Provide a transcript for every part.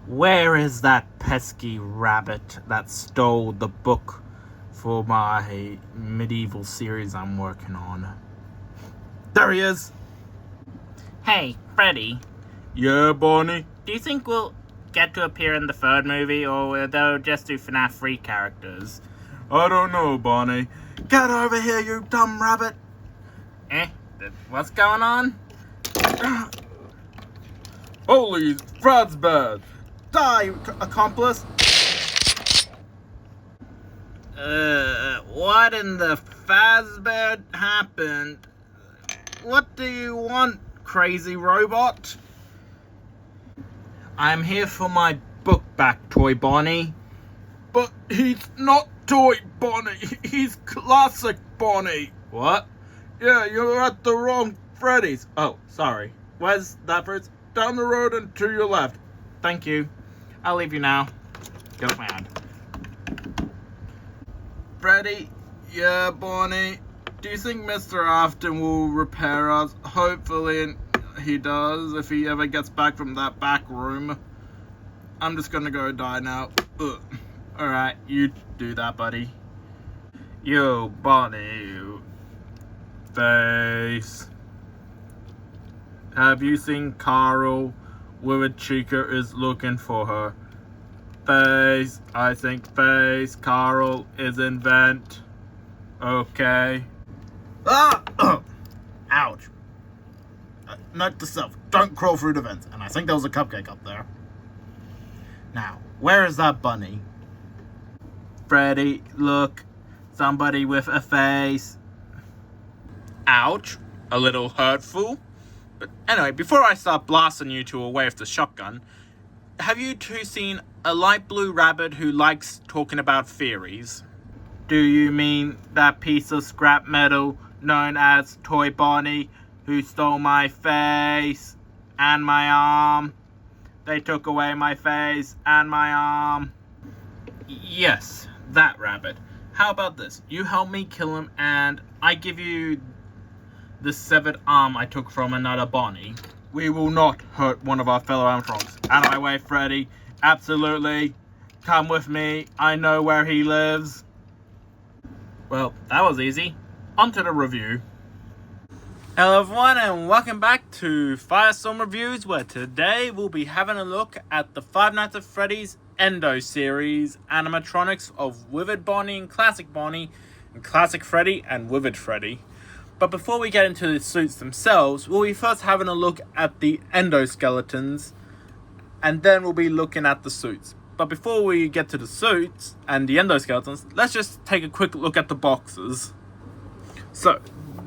Where is that pesky rabbit that stole the book for my medieval series I'm working on? There he is! Hey, Freddy, Yeah, Bonnie? do you think we'll get to appear in the third movie, or will they just do FNAF 3 characters? I don't know, Bonnie. Get over here, you dumb rabbit! What's going on? Holy Fred's bad! Die, accomplice! What in the Fazbear happened? What do you want, crazy robot? I'm here for my book back, Toy Bonnie. But he's not Toy Bonnie, he's Classic Bonnie. What? Yeah, you're at the wrong Freddys. Oh, sorry. Where's that first? Down the road and to your left. Thank you. I'll leave you now. Get off my hand. Freddy? Yeah, Bonnie? Do you think Mr. Afton will repair us? Hopefully he does if he ever gets back from that back room. I'm just gonna go die now. Ugh. Alright, you do that, buddy. Yo, Bonnie. Face. Have you seen Carl? Withered Chica is looking for her. Face. I think face. Carl is in vent. Okay. Ah! Ouch. Note to self, don't crawl through the vents. And I think there was a cupcake up there. Now, where is that bunny? Freddy, look. Somebody with a face. Ouch. A little hurtful. But anyway, before I start blasting you two away with the shotgun, have you two seen a light blue rabbit who likes talking about theories? Do you mean that piece of scrap metal known as Toy Bonnie who stole my face and my arm? They took away my face and my arm. Yes, that rabbit. How about this? You help me kill him and I give you the severed arm I took from another Bonnie. We will not hurt one of our fellow animatronics. Out of my way, Freddy. Absolutely. Come with me. I know where he lives. Well, that was easy. On to the review. Hello everyone and welcome back to Firestorm Reviews, where today we'll be having a look at the Five Nights at Freddy's Endo series animatronics of Withered Bonnie and Classic Bonnie and Classic Freddy and Withered Freddy. But before we get into the suits themselves, we'll be first having a look at the endoskeletons, and then we'll be looking at the suits. But before we get to the suits and the endoskeletons, let's just take a quick look at the boxes. So,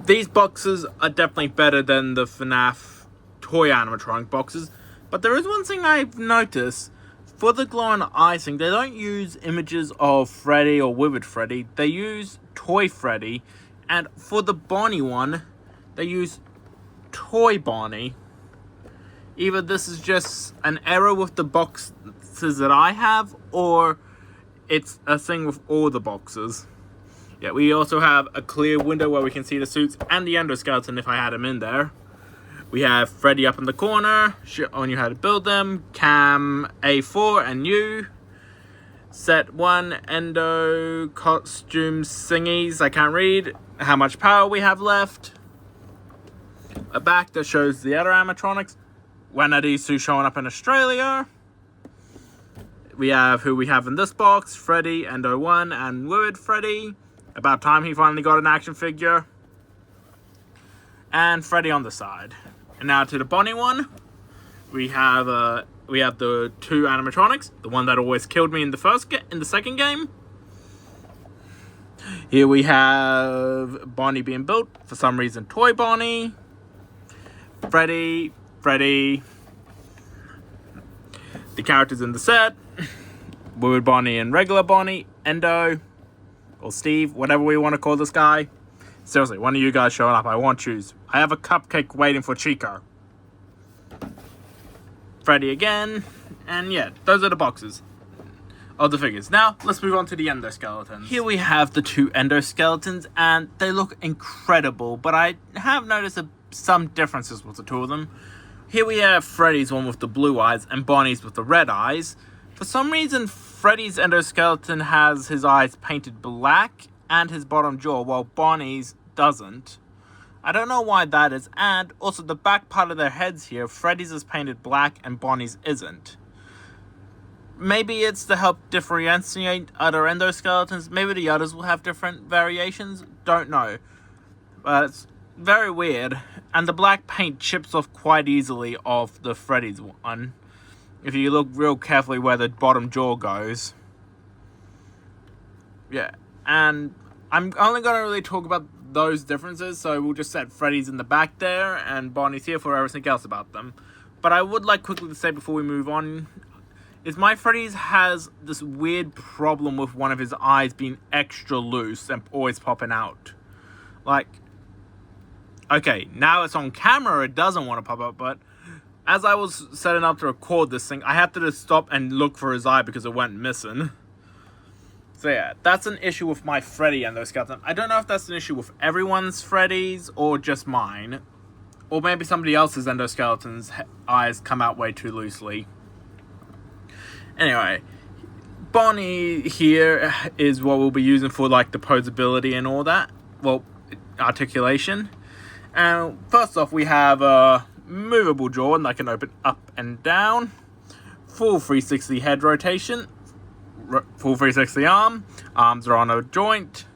these boxes are definitely better than the FNAF toy animatronic boxes, but there is one thing I've noticed. For the glowing icing, they don't use images of Freddy or Withered Freddy, they use Toy Freddy. And for the Bonnie one, they use Toy Bonnie. Either this is just an error with the boxes that I have, or it's a thing with all the boxes. Yeah, we also have a clear window where we can see the suits and the endoskeleton if I had them in there. We have Freddy up in the corner, showing you how to build them. Cam A4 and you. Set 1, endo, costumes, thingies, I can't read. How much power we have left. A back that shows the other animatronics. When are these two showing up in Australia? We have who we have in this box. Freddy, Endo 1, and Withered Freddy. About time he finally got an action figure. And Freddy on the side. And now to the Bonnie one. We have the two animatronics, the one that always killed me in the second game. Here we have Bonnie being built, for some reason Toy Bonnie. Freddy. The characters in the set. Withered Bonnie and regular Bonnie. Endo. Or Steve, whatever we want to call this guy. Seriously, one of you guys showing up, I want yous. I have a cupcake waiting for Chico. Freddy again, and yeah, those are the boxes of the figures. Now, let's move on to the endoskeletons. Here we have the two endoskeletons, and they look incredible, but I have noticed some differences with the two of them. Here we have Freddy's one with the blue eyes and Bonnie's with the red eyes. For some reason, Freddy's endoskeleton has his eyes painted black and his bottom jaw, while Bonnie's doesn't. I don't know why that is, and also the back part of their heads here, Freddy's is painted black and Bonnie's isn't. Maybe it's to help differentiate other endoskeletons. Maybe the others will have different variations. Don't know. But it's very weird. And the black paint chips off quite easily off the Freddy's one, if you look real carefully where the bottom jaw goes. Yeah. And I'm only going to really talk about those differences, so we'll just set Freddy's in the back there and Bonnie's here for everything else about them. But I would like quickly to say before we move on, is my Freddy's has this weird problem with one of his eyes being extra loose and always popping out. Like, okay, now it's on camera, it doesn't want to pop up, but as I was setting up to record this thing, I had to just stop and look for his eye because it went missing. So yeah, that's an issue with my Freddy endoskeleton. I don't know if that's an issue with everyone's Freddy's or just mine. Or maybe somebody else's endoskeleton's eyes come out way too loosely. Anyway, Bonnie here is what we'll be using for like the posability and all that. Well, articulation. And first off, we have a movable jaw and that can open up and down. Full 360 head rotation. Full 360 arm. Arms are on a joint.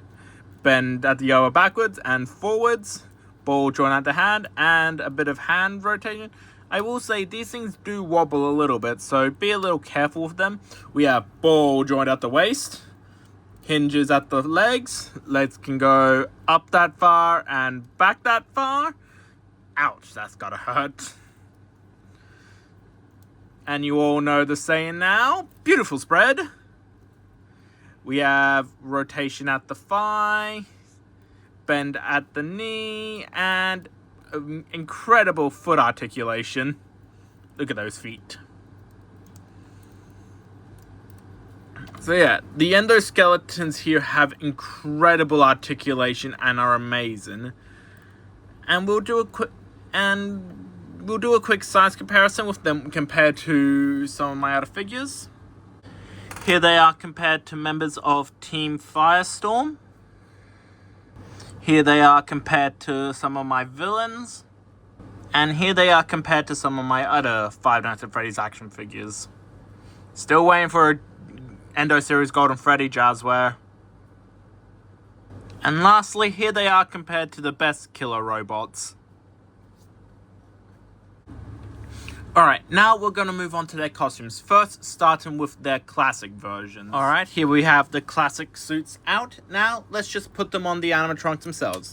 Bend at the elbow backwards and forwards. Ball joint at the hand and a bit of hand rotation. I will say these things do wobble a little bit, so be a little careful with them. We have ball joint at the waist, hinges at the legs. Legs can go up that far and back that far. Ouch, that's gotta hurt. And you all know the saying now. Beautiful spread. We have rotation at the thigh, bend at the knee, and incredible foot articulation. Look at those feet. So yeah, the endoskeletons here have incredible articulation and are amazing. And we'll do a quick size comparison with them compared to some of my other figures. Here they are compared to members of Team Firestorm. Here they are compared to some of my villains. And here they are compared to some of my other Five Nights at Freddy's action figures. Still waiting for a Endo Series Golden Freddy Jazzware. And lastly, here they are compared to the best killer robots. Alright, now we're going to move on to their costumes. First, starting with their classic versions. Alright, here we have the classic suits out. Now, let's just put them on the animatronics themselves.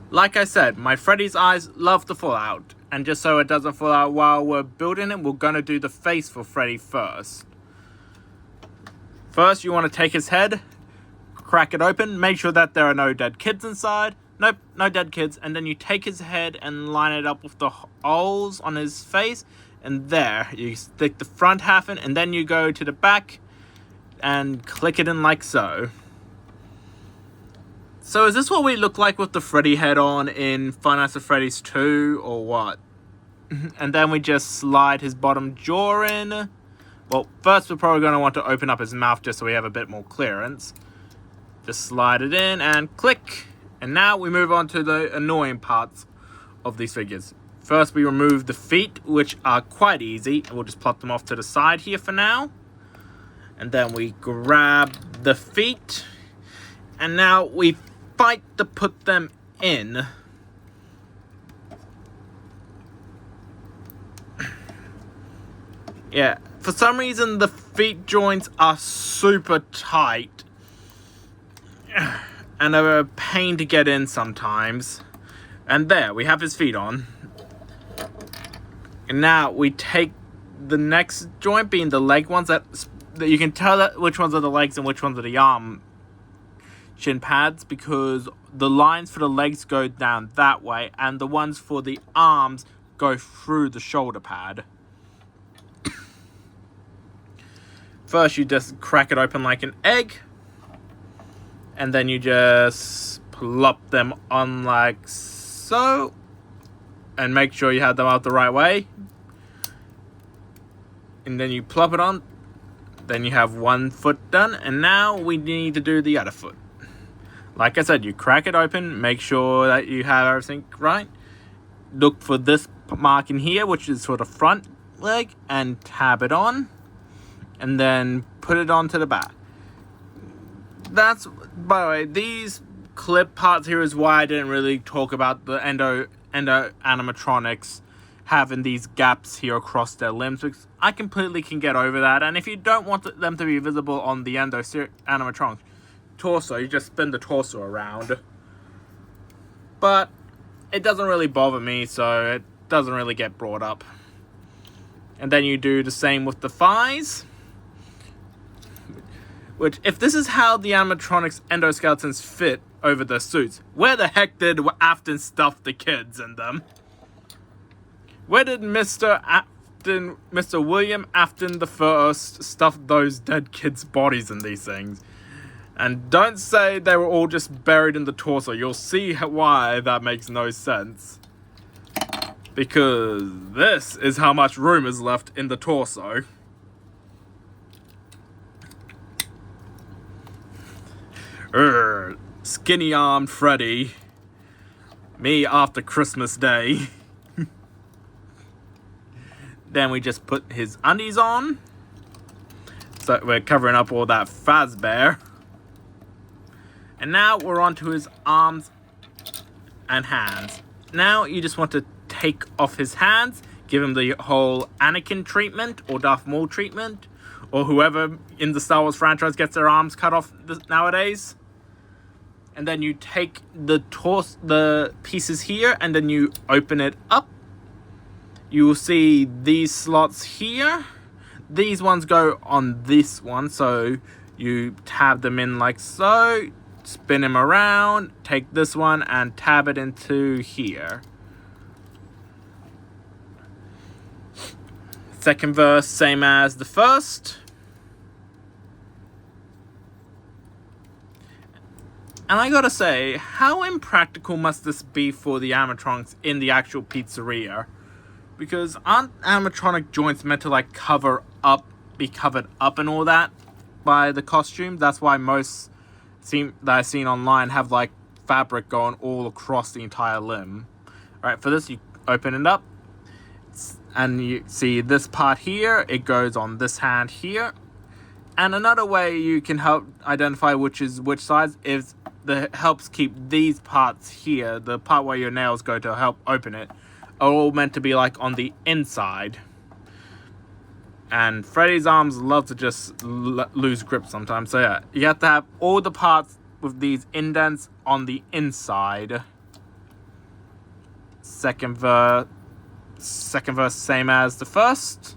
Like I said, my Freddy's eyes love to fall out. And just so it doesn't fall out while we're building it, we're going to do the face for Freddy first. First, you want to take his head, crack it open, make sure that there are no dead kids inside. Nope, no dead kids. And then you take his head and line it up with the holes on his face. And there, you stick the front half in. And then you go to the back and click it in like so. So is this what we look like with the Freddy head on in Five Nights at Freddy's 2 or what? And then we just slide his bottom jaw in. Well, first we're probably going to want to open up his mouth just so we have a bit more clearance. Just slide it in and click. And now we move on to the annoying parts of these figures. First, we remove the feet, which are quite easy. And we'll just plot them off to the side here for now. And then we grab the feet. And now we fight to put them in. Yeah, for some reason the feet joints are super tight. And they're a pain to get in sometimes. And there, we have his feet on. And now we take the next joint, being the leg ones, that you can tell that which ones are the legs and which ones are the arm shin pads, because the lines for the legs go down that way, and the ones for the arms go through the shoulder pad. First, you just crack it open like an egg. And then you just plop them on like so. and make sure you have them out the right way. And then you plop it on. Then you have one foot done, and now we need to do the other foot. Like I said, you crack it open, make sure that you have everything right. Look for this mark in here, which is for the front leg, and tab it on. And then put it onto the back. That's, by the way, these clip parts here is why I didn't really talk about the endo animatronics having these gaps here across their limbs, because I completely can get over that. And if you don't want them to be visible on the animatronic torso, you just spin the torso around. But it doesn't really bother me, so it doesn't really get brought up. And then you do the same with the thighs. Which, if this is how the animatronics endoskeletons fit over their suits, where the heck did Afton stuff the kids in them? Where did Mr. William Afton I stuff those dead kids' bodies in these things? And don't say they were all just buried in the torso. You'll see why that makes no sense. Because this is how much room is left in the torso. Skinny-armed Freddy. Me after Christmas Day. Then we just put his undies on. So we're covering up all that Fazbear. And now we're on to his arms and hands. Now you just want to take off his hands, give him the whole Anakin treatment or Darth Maul treatment, or whoever in the Star Wars franchise gets their arms cut off nowadays. And then you take the pieces here, and then you open it up. You will see these slots here. These ones go on this one, so you tab them in like so, spin them around, take this one and tab it into here. Second verse, same as the first. And I gotta say, how impractical must this be for the animatronics in the actual pizzeria? Because aren't animatronic joints meant to like be covered up and all that by the costume? That's why most that I've seen online have like fabric going all across the entire limb. Alright, for this you open it up, and you see this part here, it goes on this hand here. And another way you can help identify which is which size is helps keep these parts here, the part where your nails go to help open it, are all meant to be like on the inside. And Freddy's arms love to just lose grip sometimes. So yeah, you have to have all the parts with these indents on the inside. Second verse, same as the first.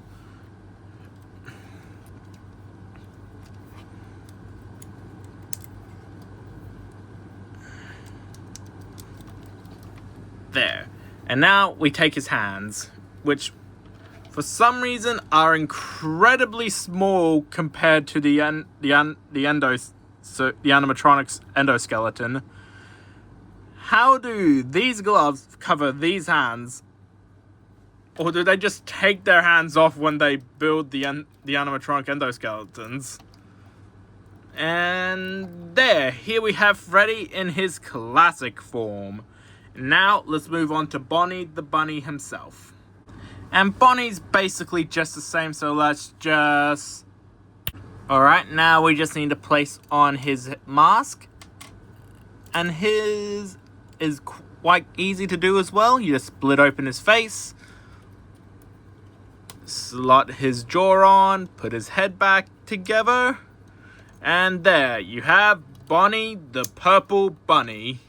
There. And now we take his hands, which for some reason are incredibly small compared to the animatronics endoskeleton. How do these gloves cover these hands? Or do they just take their hands off when they build the animatronic endoskeletons? And here we have Freddy in his classic form. Now, let's move on to Bonnie the Bunny himself. And Bonnie's basically just the same, so let's just... Alright, now we just need to place on his mask. And his is quite easy to do as well. You just split open his face, slot his jaw on, put his head back together, and there you have Bonnie the Purple Bunny,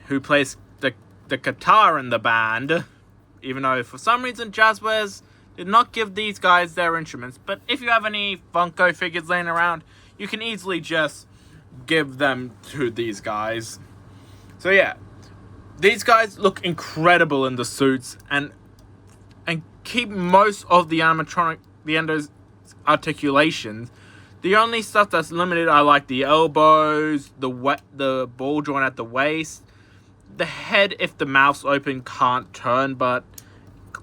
who plays the guitar in the band, even though for some reason Jazzwares did not give these guys their instruments. But if you have any Funko figures laying around, you can easily just give them to these guys. So yeah, these guys look incredible in the suits and keep most of the endo's articulations. The only stuff that's limited are like the elbows, the ball joint at the waist. the head, if the mouth's open, can't turn, but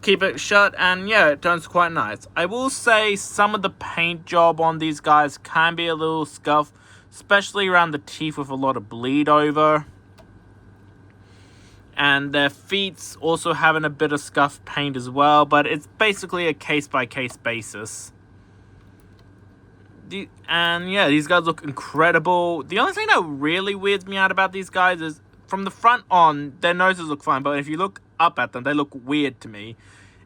keep it shut and yeah, it turns quite nice. I will say some of the paint job on these guys can be a little scuffed, especially around the teeth with a lot of bleed over. And their feet's also having a bit of scuffed paint as well, but it's basically a case-by-case basis. And yeah, these guys look incredible. The only thing that really weirds me out about these guys is from the front on, their noses look fine, but if you look up at them, they look weird to me.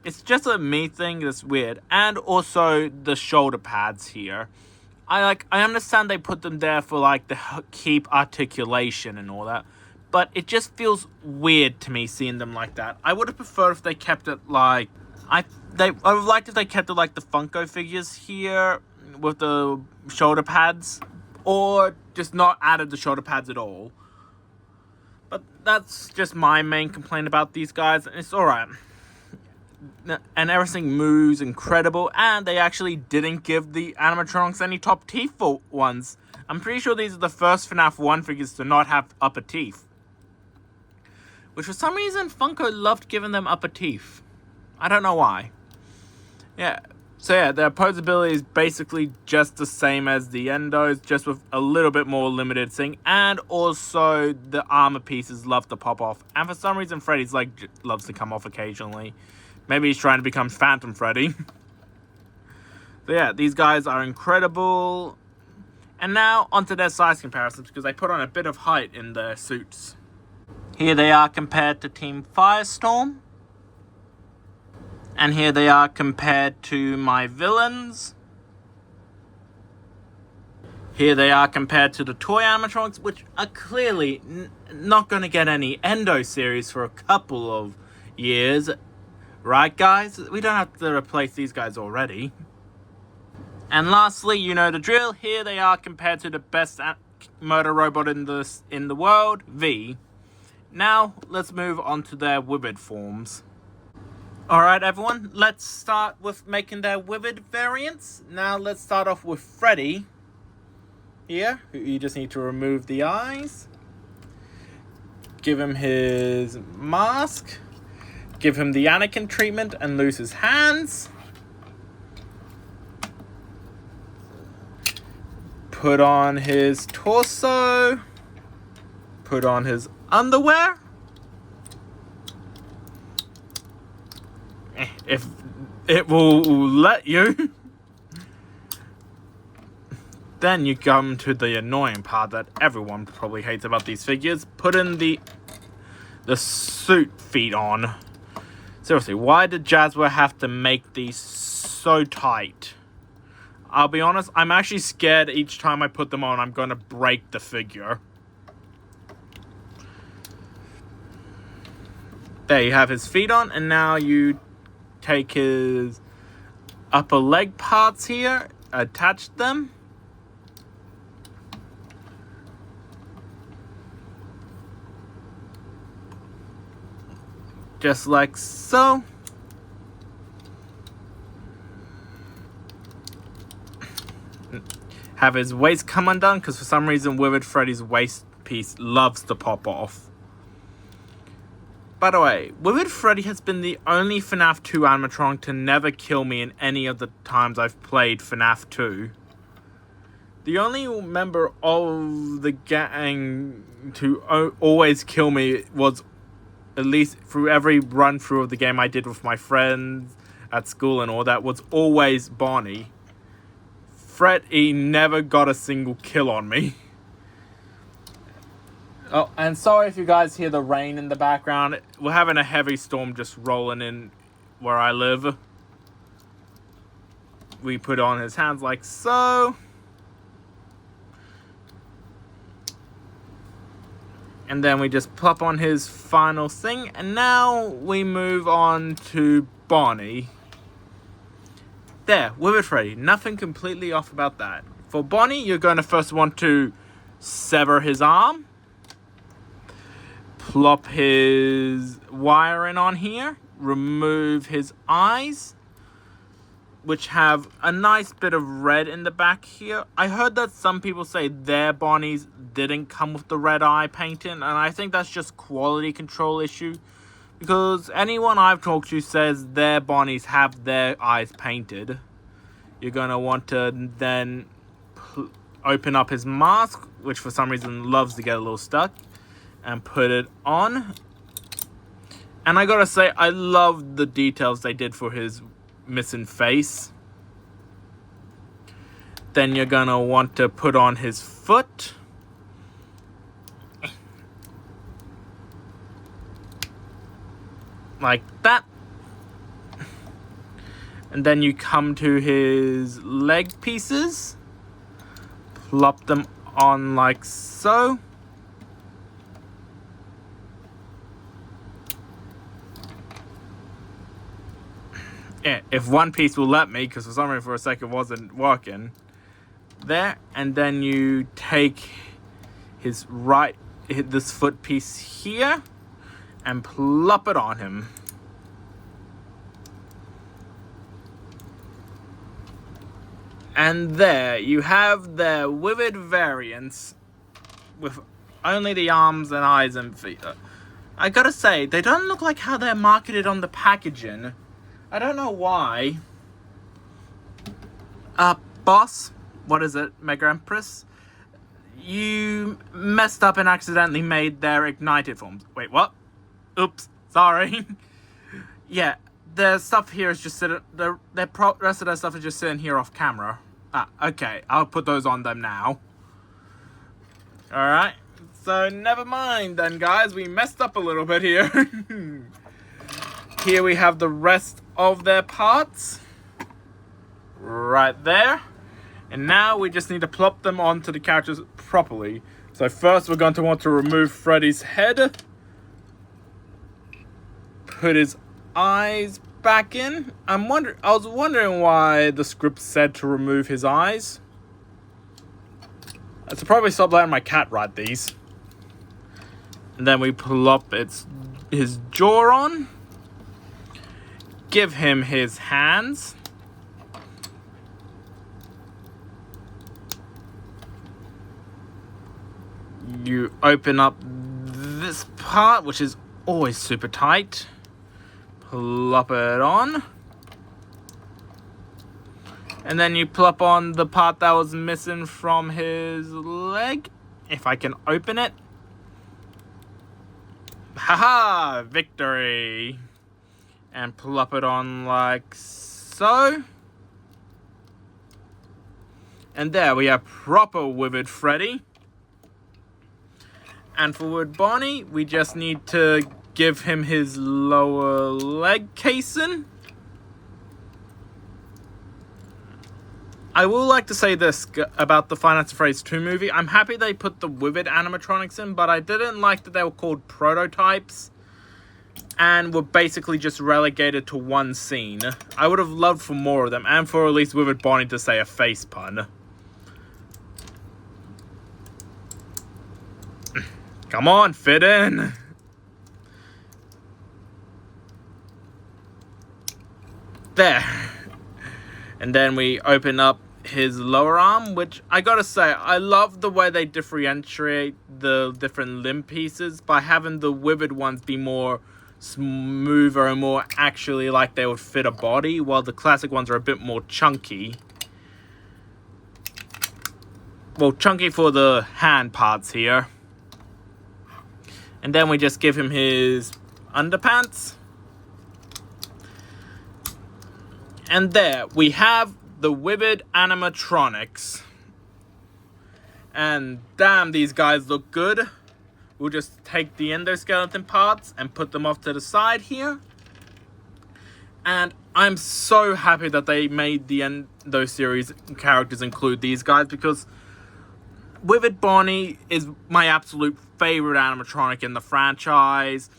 It's just a me thing that's weird. And also the shoulder pads here. I understand they put them there for like to keep articulation and all that, but it just feels weird to me seeing them like that. I would have preferred if they kept it like I would have liked if they kept it like the Funko figures here with the shoulder pads, or just not added the shoulder pads at all. But that's just my main complaint about these guys, and it's alright. And everything moves incredible, and they actually didn't give the animatronics any top teeth for ones. I'm pretty sure these are the first FNAF 1 figures to not have upper teeth. Which for some reason, Funko loved giving them upper teeth. I don't know why. Yeah. So yeah, their posability is basically just the same as the Endos, just with a little bit more limited thing. And also, the armor pieces love to pop off. And for some reason, Freddy's leg loves to come off occasionally. Maybe he's trying to become Phantom Freddy. So yeah, these guys are incredible. And now, onto their size comparisons, because they put on a bit of height in their suits. Here they are compared to Team Firestorm. And here they are compared to my villains. Here they are compared to the toy animatronics, which are clearly not going to get any Endo series for a couple of years. Right, guys? We don't have to replace these guys already. And lastly, you know the drill. Here they are compared to the best murder robot in the world, V. Now, let's move on to their Withered forms. Alright everyone, let's start with making their Withered variants. Now let's start off with Freddy. Here, you just need to remove the eyes. Give him his mask. Give him the Anakin treatment and lose his hands. Put on his torso. Put on his underwear. If it will let you. Then you come to the annoying part that everyone probably hates about these figures. Putting the suit feet on. Seriously, why did Jazzware have to make these so tight? I'll be honest, I'm actually scared each time I put them on I'm gonna break the figure. There you have his feet on, and now you take his upper leg parts here, attach them. Just like so. Have his waist come undone, because for some reason Withered Freddy's waist piece loves to pop off. By the way, Withered Freddy has been the only FNAF 2 animatronic to never kill me in any of the times I've played FNAF 2. The only member of the gang to always kill me was, at least through every run through of the game I did with my friends at school and all that, was always Bonnie. Freddy never got a single kill on me. Oh, and sorry if you guys hear the rain in the background. We're having a heavy storm just rolling in where I live. We put on his hands like so. And then we just plop on his final thing. And now we move on to Bonnie. There, Withered Freddy. Nothing completely off about that. For Bonnie, you're going to first want to sever his arm. Plop his wiring on here. Remove his eyes. which have a nice bit of red in the back here. I heard that some people say their Bonnies didn't come with the red eye painting, and I think that's just quality control issue. Because anyone I've talked to says their Bonnies have their eyes painted. You're going to want to then open up his mask, which for some reason loves to get a little stuck, and put it on. And I gotta say, I love the details they did for his missing face. Then you're gonna want to put on his foot. Like that. And then you come to his leg pieces. Plop them on like so. Yeah, if one piece will let me, because for some reason for a second it wasn't working. There, and then you take this foot piece here and plop it on him. And there you have the vivid variants with only the arms and eyes and feet. I gotta say, they don't look like how they're marketed on the packaging. I don't know why. Boss, what is it, Mega Empress? You messed up and accidentally made their ignited forms. Wait, what? Oops, sorry. Yeah, the stuff here is just sitting. The rest of their stuff is just sitting here off camera. Okay, I'll put those on them now. Alright, so never mind then, guys. We messed up a little bit here. Here we have the rest of their parts. Right there. And now we just need to plop them onto the characters properly. So first we're going to want to remove Freddy's head. Put his eyes back in. I was wondering why the script said to remove his eyes. I should probably stop letting my cat ride these. And then we plop his jaw on. Give him his hands. You open up this part, which is always super tight. Plop it on. And then you plop on the part that was missing from his leg. If I can open it. Haha! Victory! And plop it on like so. And there we have proper Withered Freddy. And for Wood Bonnie, we just need to give him his lower leg casing. I will like to say this about the Five Nights at Freddy's 2 movie. I'm happy they put the Withered animatronics in, but I didn't like that they were called prototypes and were basically just relegated to one scene. I would have loved for more of them, and for at least Withered Bonnie to say a face pun. Come on, fit in. There. And then we open up his lower arm, which I gotta say, I love the way they differentiate the different limb pieces by having the withered ones be more smoother and more actually like they would fit a body, while the classic ones are a bit more chunky. Well, chunky for the hand parts here. And then we just give him his underpants. And there, we have the Withered animatronics. And damn, these guys look good. We'll just take the endoskeleton parts and put them off to the side here. And I'm so happy that they made the Endo series characters include these guys, because Withered Bonnie is my absolute favorite animatronic in the franchise.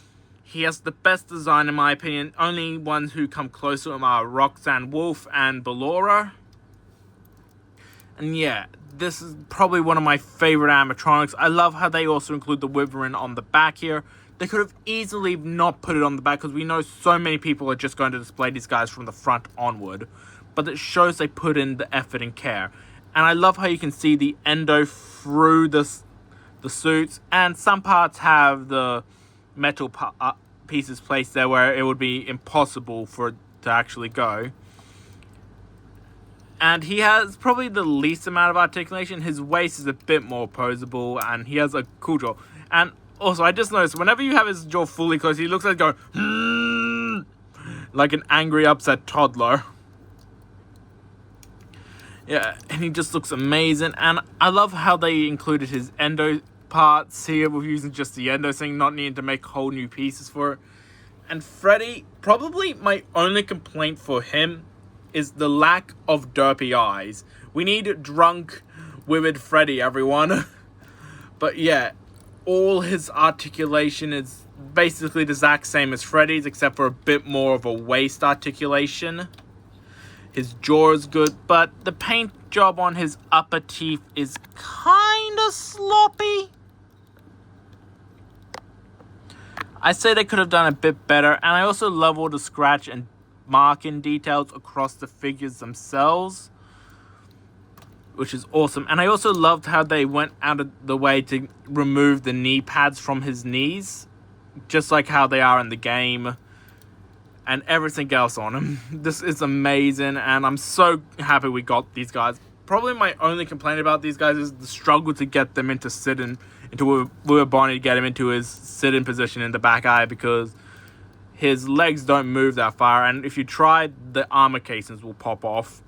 He has the best design in my opinion. Only ones who come close to him are Roxanne Wolf and Ballora. And yeah, this is probably one of my favorite animatronics. I love how they also include the Wyvern on the back here. They could have easily not put it on the back, because we know so many people are just going to display these guys from the front onward. but it shows they put in the effort and care. And I love how you can see the endo through the suits, and some parts have the metal pieces placed there where it would be impossible for it to actually go. And he has probably the least amount of articulation. His waist is a bit more posable, and he has a cool jaw. And also, I just noticed whenever you have his jaw fully closed, he looks like going like an angry, upset toddler. Yeah, and he just looks amazing. And I love how they included his endo parts here with using just the endo thing, not needing to make whole new pieces for it. And Freddy, probably my only complaint for him is the lack of derpy eyes. We need drunk, vivid Freddy, everyone. But yeah, all his articulation is basically the exact same as Freddy's, except for a bit more of a waist articulation. His jaw is good, but the paint job on his upper teeth is kinda sloppy. I say they could have done a bit better, and I also love all the scratch and marking details across the figures themselves, which is awesome. And I also loved how they went out of the way to remove the knee pads from his knees, just like how they are in the game, and everything else on him. This is amazing, and I'm so happy we got these guys. Probably my only complaint about these guys is the struggle to get them into sit-in, with Bonnie to get him into his sit-in position in the back eye, because his legs don't move that far, and if you try, the armor casings will pop off.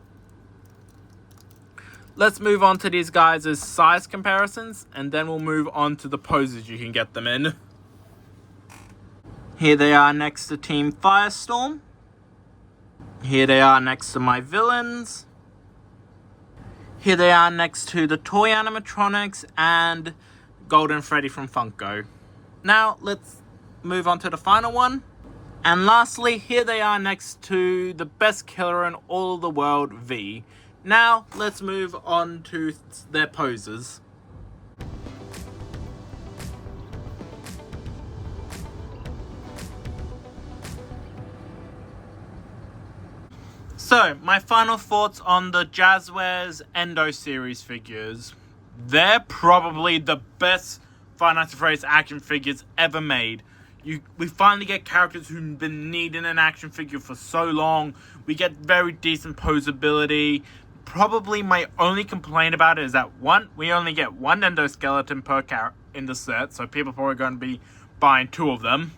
Let's move on to these guys' size comparisons, and then we'll move on to the poses you can get them in. Here they are next to Team Firestorm. Here they are next to my villains. Here they are next to the toy animatronics and Golden Freddy from Funko. Now, let's move on to the final one. And lastly, here they are next to the best killer in all the world, V. Now, let's move on to their poses. So, my final thoughts on the Jazzwares Endo series figures. They're probably the best Five Nights at Freddy's action figures ever made. We finally get characters who've been needing an action figure for so long. We get very decent posability. Probably my only complaint about it is that, one, we only get one endoskeleton per character in the set, so people are probably going to be buying two of them.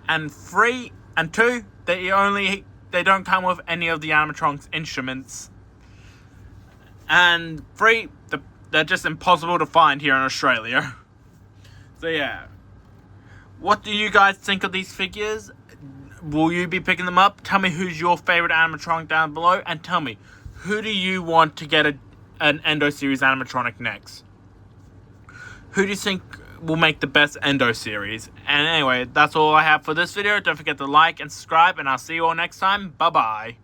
And two, they don't come with any of the animatronics instruments. And three, they're just impossible to find here in Australia. So yeah. What do you guys think of these figures? Will you be picking them up? Tell me who's your favorite animatronic down below. And tell me, who do you want to get an Endo series animatronic next? Who do you think will make the best Endo series? And anyway, that's all I have for this video. Don't forget to like and subscribe, and I'll see you all next time. Bye-bye.